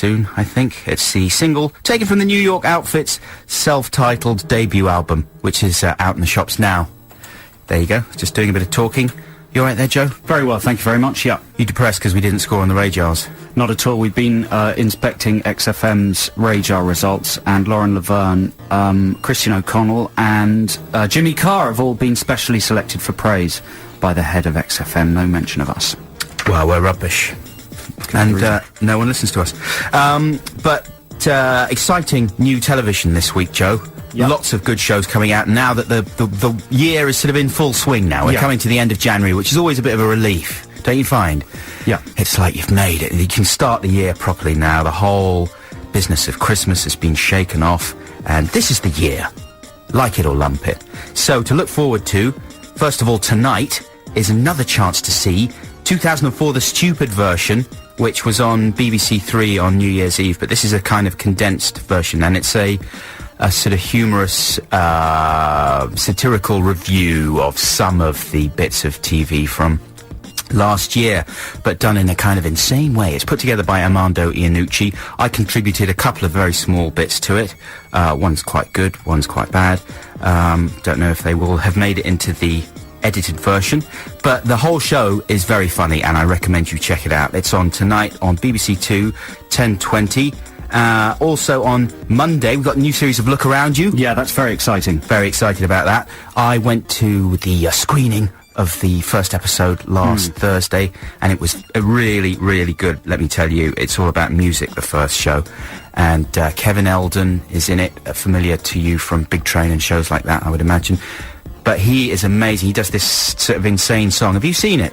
soon, I think. It's the single taken from the New York Outfits' self-titled debut album, which is out in the shops now. There you go, just doing a bit of talking. You all right there, Joe? Very well, thank you very much, yeah. You depressed because we didn't score on the radars? Not at all. We've been inspecting XFM's radar results, and Lauren Laverne, Christian O'Connell and Jimmy Carr have all been specially selected for praise by the head of XFM. No mention of us. Well, we're rubbish. And no one listens to us. But exciting new television this week, Joe. Yep. Lots of good shows coming out now that the year is sort of in full swing now. We're coming to the end of January, which is always a bit of a relief, don't you find? Yeah. It's like you've made it. You can start the year properly now. The whole business of Christmas has been shaken off, and this is the year. Like it or lump it. So to look forward to, first of all, tonight is another chance to see 2004 The Stupid version, which was on BBC Three on New Year's Eve, but this is a kind of condensed version, and it's a sort of humorous, satirical review of some of the bits of TV from last year, but done in a kind of insane way. It's put together by Armando Iannucci. I contributed a couple of very small bits to it. One's quite good, one's quite bad. Don't know if they will have made it into the edited version, but the whole show is very funny, and I recommend you check it out. It's on tonight on BBC Two, 10:20. Also on Monday, we've got a new series of Look Around You. Yeah, that's very exciting. Very excited about that. I went to the screening of the first episode last Thursday, and it was really, really good, let me tell you. It's all about music, the first show. And Kevin Eldon is in it, familiar to you from Big Train and shows like that, I would imagine. But he is amazing. He does this sort of insane song. Have you seen it?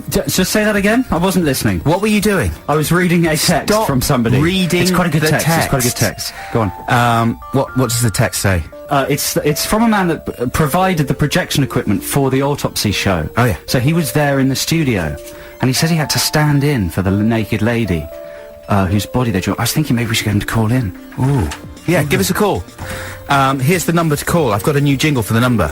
Just say that again? I wasn't listening. What were you doing? I was reading a text from somebody. Reading It's quite a good the text. It's quite a good text. Go on. What does the text say? It's from a man that provided the projection equipment for the autopsy show. Oh, yeah. So he was there in the studio, and he said he had to stand in for the naked lady whose body they drew. I was thinking maybe we should get him to call in. Ooh. Yeah, give us a call. Here's the number to call. I've got a new jingle for the number.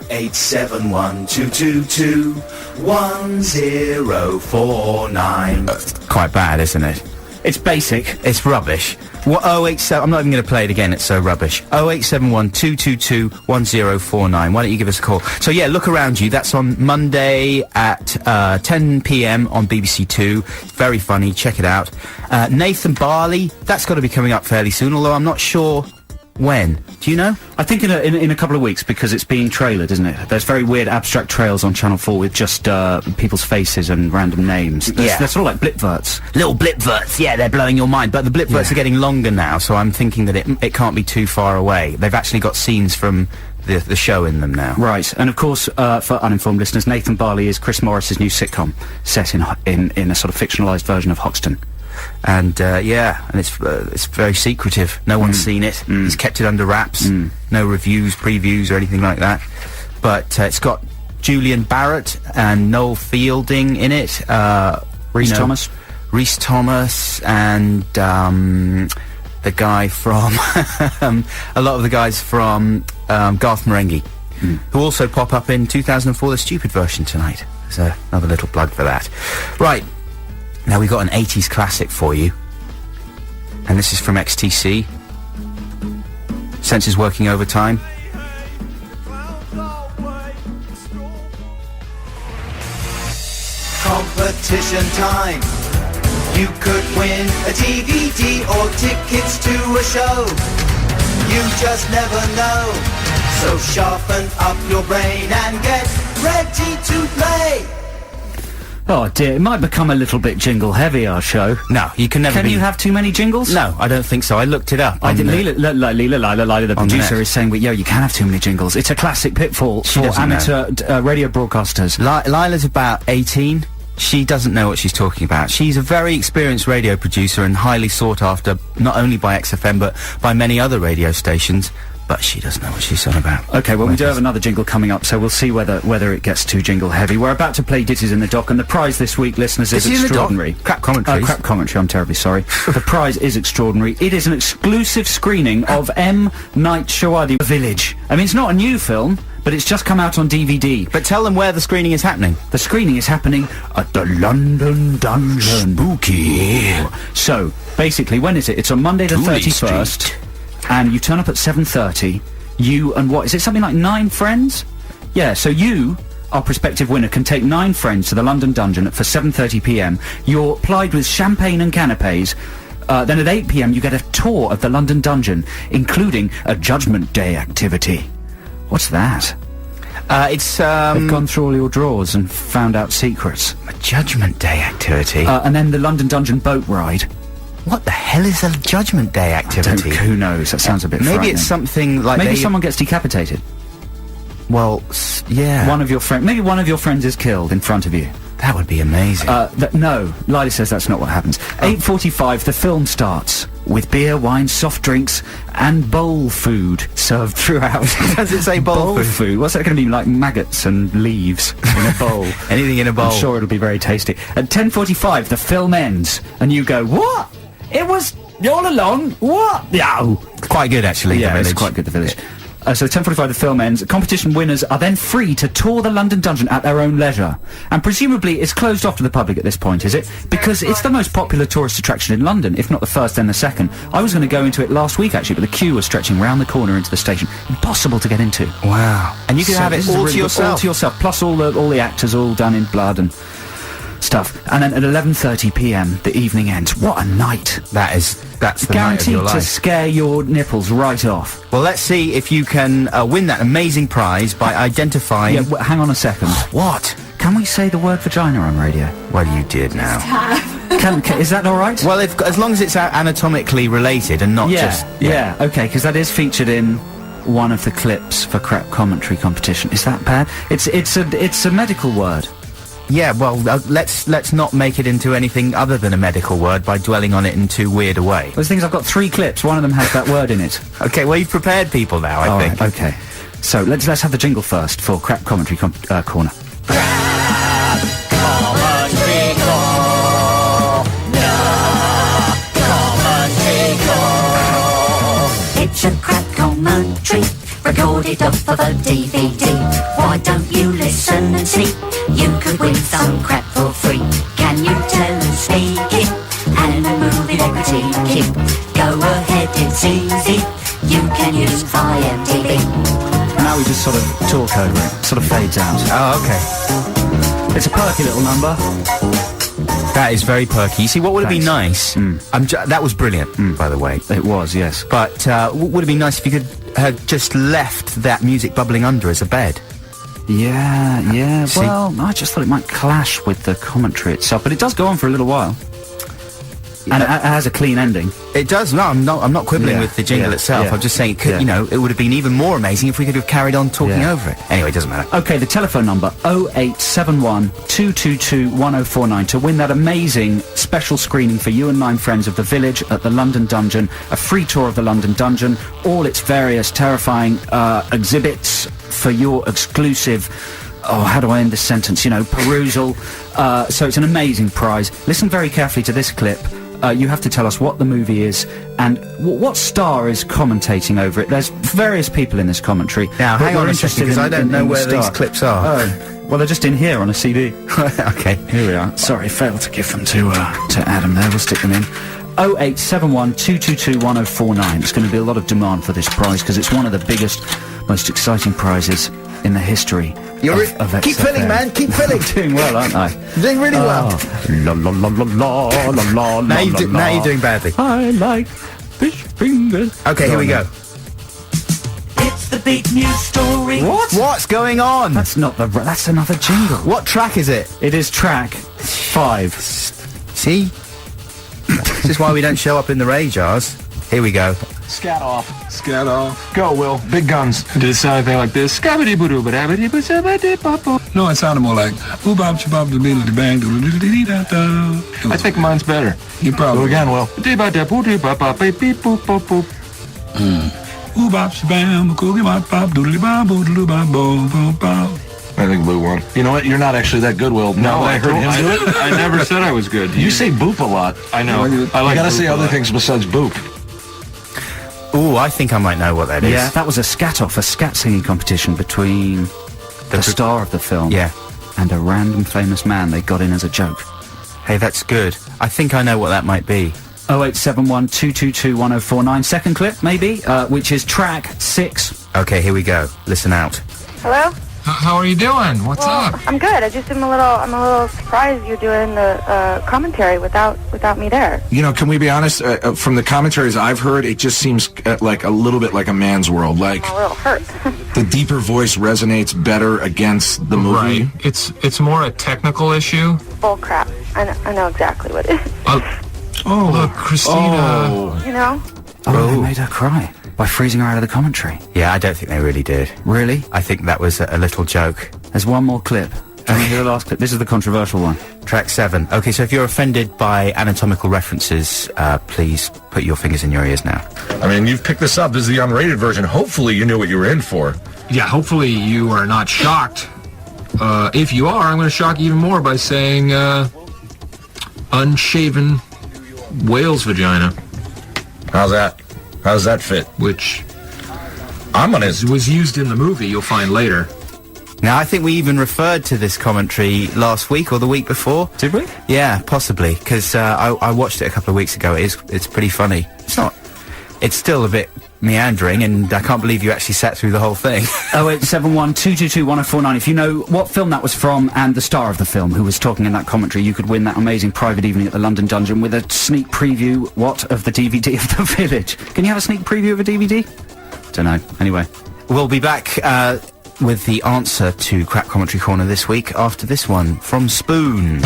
08712221049. Quite bad, isn't it? It's basic. It's rubbish. What? 087. I'm not even going to play it again. It's so rubbish. 08712221049. Why don't you give us a call? So yeah, Look Around You. That's on Monday at 10 p.m. on BBC Two. Very funny. Check it out. Nathan Barley. That's got to be coming up fairly soon. Although I'm not sure when. Do you know? I think in a couple of weeks, because it's being trailered, isn't it? There's very weird abstract trails on Channel 4 with just people's faces and random names. They're sort of like blipverts. Little blipverts, yeah, they're blowing your mind. But the blipverts are getting longer now, so I'm thinking that it can't be too far away. They've actually got scenes from the show in them now. Right, and of course, for uninformed listeners, Nathan Barley is Chris Morris's new sitcom, set in a sort of fictionalised version of Hoxton. And and it's very secretive. No one's seen it. He's kept it under wraps. No reviews, previews, or anything like that. But it's got Julian Barrett and Noel Fielding in it. Rhys Thomas, and the guy from a lot of the guys from Garth Marenghi, who also pop up in 2004 The Stupid version tonight. There's another little plug for that. Right. Now we've got an 80s classic for you, and this is from XTC. Senses working overtime. Competition time. You could win a DVD or tickets to a show. You just never know. So sharpen up your brain and get ready to play. Oh dear, it might become a little bit jingle heavy, our show. No, you can never Can you have too many jingles? No, I don't think so. I looked it up. Leela, the producer, is saying, you can have too many jingles. It's a classic pitfall for amateur radio broadcasters. Lila's about 18. She doesn't know what she's talking about. She's a very experienced radio producer and highly sought after, not only by XFM, but by many other radio stations. but she doesn't know what she's on about. Okay, well, we do have another jingle coming up, so we'll see whether it gets too jingle heavy. We're about to play Ditties in the Dock, and the prize this week, listeners, is extraordinary. Crap commentary. Crap commentary, I'm terribly sorry. The prize is extraordinary. It is an exclusive screening of M. Night Shyamalan, The Village. I mean, it's not a new film, but it's just come out on DVD. But tell them where the screening is happening. The screening is happening at the London Dungeon. Spooky. So, basically, when is it? It's on Monday the Dooley 31st. Street. And you turn up at 7:30. You and what is it? Something like 9 friends? Yeah. So you, our prospective winner, can take 9 friends to the London Dungeon for 7:30 p.m. You're plied with champagne and canapes. Then at 8 p.m. you get a tour of the London Dungeon, including a Judgment Day activity. What's that? It's They've gone through all your drawers and found out secrets. a Judgment Day activity. And then the London Dungeon boat ride. What the hell is a Judgment Day activity? Who knows? That sounds a bit Maybe frightening. it's something like Maybe they- someone gets decapitated. Well, yeah. Maybe one of your friends is killed in front of you. That would be amazing. No, Lily says that's not what happens. 8:45, the film starts with beer, wine, soft drinks, and bowl food served throughout. Does it say bowl food? What's that going to be like? Maggots and leaves in a bowl. Anything in a bowl. I'm sure it'll be very tasty. At 10:45, the film ends, and you go, "What? It was all along? What? No." Quite good, actually. Yeah, The it's Village. quite good, The Village. So 10:45 the film ends. Competition winners are then free to tour the London Dungeon at their own leisure. And presumably it's closed off to the public at this point, is it? Because it's the most popular tourist attraction in London, if not the first, then the second. I was going to go into it last week, actually, but the queue was stretching round the corner into the station. Impossible to get into. Wow. And you can So have it this is all really to good. yourself. All to yourself, plus all the actors all done in blood and stuff. And then at 11:30 p.m, the evening ends. What a night. That's the night of Guaranteed your to life. scare your nipples right off. Well, let's see if you can win that amazing prize by identifying... Yeah, hang on a second. What? Can we say the word vagina on radio? Well, you did now. Is that all right? Well, as long as it's anatomically related and not just... yeah, okay, because that is featured in one of the clips for crap commentary competition. Is that bad? It's a medical word. Yeah, well, let's not make it into anything other than a medical word by dwelling on it in too weird a way. Well, the thing is, I've got 3 clips. One of them has that word in it. Okay, well, you've prepared people now, I think. Right, okay. So let's have the jingle first for crap commentary corner. It's a crap commentary, recorded off of a DVD. Why don't you listen and see? You could win some crap for free. Can you tell and speak it? And a movie equity kit. Go ahead, it's easy. You can use IMDb. Now we just sort of talk over it. Sort of fades out. Oh, okay. It's a perky little number. That is very perky. You see, what would have been Thanks. nice... that was brilliant, by the way. It was, yes. But would have been nice if you could have just left that music bubbling under as a bed. Yeah. See? Well, I just thought it might clash with the commentary itself, but it does go on for a little while. And it has a clean ending. It does. No, I'm not quibbling Yeah, with the jingle yeah, itself. yeah, I'm just saying, it could, yeah. you know, it would have been even more amazing if we could have carried on talking Yeah. over it. Anyway, it doesn't matter. Okay, the telephone number 0871 222 1049 to win that amazing special screening for you and 9 friends of The Village at the London Dungeon, a free tour of the London Dungeon, all its various terrifying exhibits for your exclusive, how do I end this sentence, perusal. So it's an amazing prize. Listen very carefully to this clip. You have to tell us what the movie is and what star is commentating over it. There's various people in this commentary. Now, but hang we're on a interested second, because I don't in know the where these star. clips are. Oh, well, they're just in here on a CD. Okay. Here we are. Sorry, failed to give them to Adam there. We'll stick them in. 0871 222 1049. It's going to be a lot of demand for this prize because it's one of the biggest, most exciting prizes in the history of keep XFM. filling, man. Keep filling. Doing well, aren't I? You're doing really well. La la la la la la la. Now you're doing badly. I like fish fingers. Okay, here we go. It's the big news story. What's going on? That's another jingle. What track is it? It is track 5. See? This is why we don't show up in the radars. Here we go. Scat off. Scat off. Go, Will. Big guns. Did it sound anything like this? No, it sounded more like oobop chabop doodle bang doodle dee da da. I think mine's better. You probably. Go again, Will. Ooh bop shabam, cookie bop bop, doodly bop, doodly bop, bop bop bop. I think Lou won. You know what? You're not actually that good, Will. No, I heard him do it. I never said I was good. You say boop a lot. I know. I You like gotta boop say a other lot. things besides boop. Ooh, I think I might know what that is. Yeah, that was a scat-off, a scat singing competition between the star of the film Yeah. and a random famous man they got in as a joke. Hey, that's good. I think I know what that might be. 0871 222 1049. Second clip, maybe, which is track 6. Okay, here we go. Listen out. Hello? How are you doing? What's up? I'm good. I just am a little surprised you're doing the commentary without me there. You know, can we be honest? From the commentaries I've heard, it just seems like a little bit like a man's world. Like I'm a little hurt. the deeper voice resonates better against the movie. Right. It's more a technical issue. Bull crap. I know exactly what it is. Oh, look, Christina. You know? Oh, they made her cry by freezing her out of the commentary. Yeah, I don't think they really did. Really? I think that was a little joke. There's one more clip. And here's the last clip. This is the controversial one. Track 7. Okay, so if you're offended by anatomical references, please put your fingers in your ears now. I mean, you've picked this up. This is the unrated version. Hopefully you knew what you were in for. Yeah, hopefully you are not shocked. If you are, I'm going to shock you even more by saying unshaven whale's vagina, How's that? How does that fit? which I'm gonna... was used in the movie, you'll find later. Now, I think we even referred to this commentary last week or the week before. Did we? Yeah, possibly, because I watched it a couple of weeks ago. It's pretty funny. It's still a bit meandering, and I can't believe you actually sat through the whole thing. 0871 222 1049. If you know what film that was from and the star of the film who was talking in that commentary, you could win that amazing private evening at the London Dungeon with a sneak preview, of the DVD of The Village. Can you have a sneak preview of a DVD? Don't know. Anyway. We'll be back with the answer to Crap Commentary Corner this week after this one from Spoon.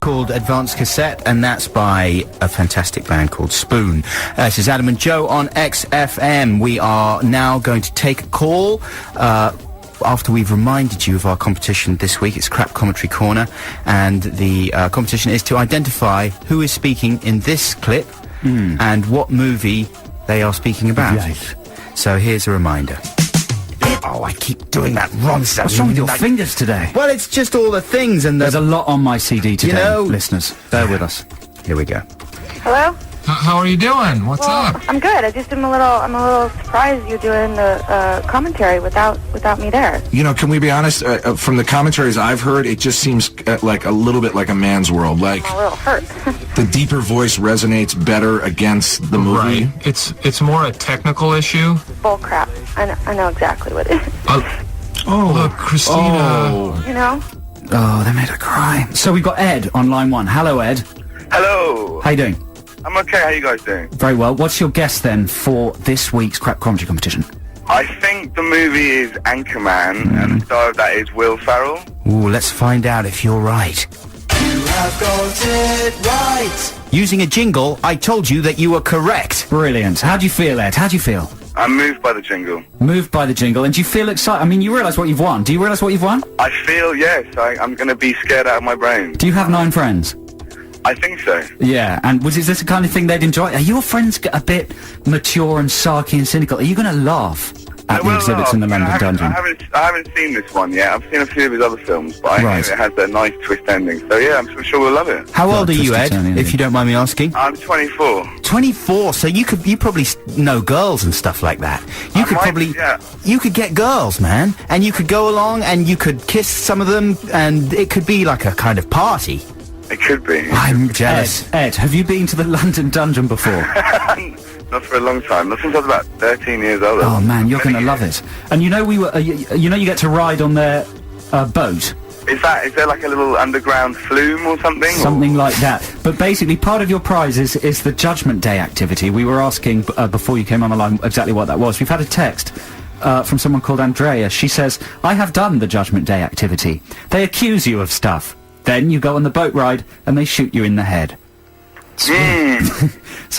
Called Advanced Cassette, and that's by a fantastic band called Spoon. This is Adam and Joe on XFM. We are now going to take a call after we've reminded you of our competition this week. It's Crap Commentary Corner, and the competition is to identify who is speaking in this clip and what movie they are speaking about. Yes. So here's a reminder. Oh, I keep doing that wrong stuff. What's wrong with your fingers today? Well, it's just all the things and There's a lot on my CD today, know- listeners. Bear with us. Here we go. Hello? How are you doing? What's up? I'm good. I just am a little surprised you're doing the commentary without me there. You know, can we be honest? From the commentaries I've heard, it just seems like a little bit like a man's world. Like I'm a little hurt. the deeper voice resonates better against the movie. Right. It's more a technical issue. Bull crap. I know exactly what it is. Look, Christina. You know? Oh, they made her cry. So we've got Ed on line 1. Hello, Ed. Hello. How you doing? I'm okay. How you guys doing? Very well. What's your guess then for this week's Crap Commentary competition? I think the movie is Anchorman, and the star of that is Will Ferrell. Ooh, let's find out if you're right. You have got it right. Using a jingle, I told you that you were correct. Brilliant. How do you feel, Ed? How do you feel? I'm moved by the jingle. Moved by the jingle. And do you feel excited? I mean, you realise what you've won. Do you realise what you've won? I feel, yes, I'm going to be scared out of my brain. Do you have 9 friends? I think so. Yeah. And is this the kind of thing they'd enjoy? Are your friends a bit mature and sarky and cynical? Are you going to laugh at the exhibits in the London Dungeon? I haven't seen this one yet. I've seen a few of his other films, but I Right. hear it has a nice twist ending. So yeah, I'm sure we'll love it. How old are you, Ed, twisted turn, if you don't mind me asking? I'm 24. 24, so you probably know girls and stuff like that. You could might, probably, yeah. you could get girls, man, and you could go along and you could kiss some of them, and it could be like a kind of party. It could be. I'm jealous. Ed, have you been to the London Dungeon before? Not for a long time. Not since I was about 13 years old. Oh man, you're going to Many love years. it. And you know you get to ride on their boat. Is there like a little underground flume or something? Something like that. But basically, part of your prize is the Judgment Day activity. We were asking before you came on the line exactly what that was. We've had a text from someone called Andrea. She says, I have done the Judgment Day activity. They accuse you of stuff. Then you go on the boat ride and they shoot you in the head. So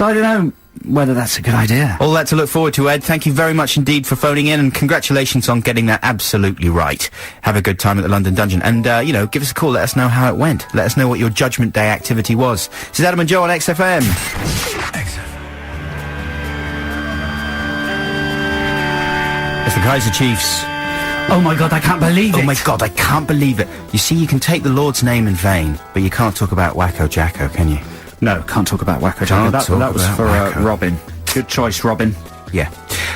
I don't know whether that's a good idea. All that to look forward to, Ed. Thank you very much indeed for phoning in, and congratulations on getting that absolutely right. Have a good time at the London Dungeon, and give us a call. Let us know how it went. Let us know what your Judgment Day activity was. This is Adam and Joe on XFM. The Kaiser Chiefs. Oh my God, I can't believe it. Oh my God, I can't believe it. You see, you can take the Lord's name in vain, but you can't talk about Wacko Jacko, can you? No, can't talk about Wacko Jacko. That was for Robin. Good choice, Robin. Yeah.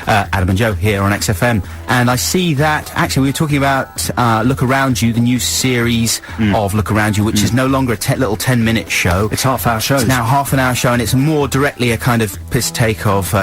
Adam and Joe here on XFM. And I see that, actually, we were talking about Look Around You, the new series of Look Around You, which is no longer a little 10-minute show. It's half-hour shows. It's now half an hour show, and it's more directly a kind of piss take of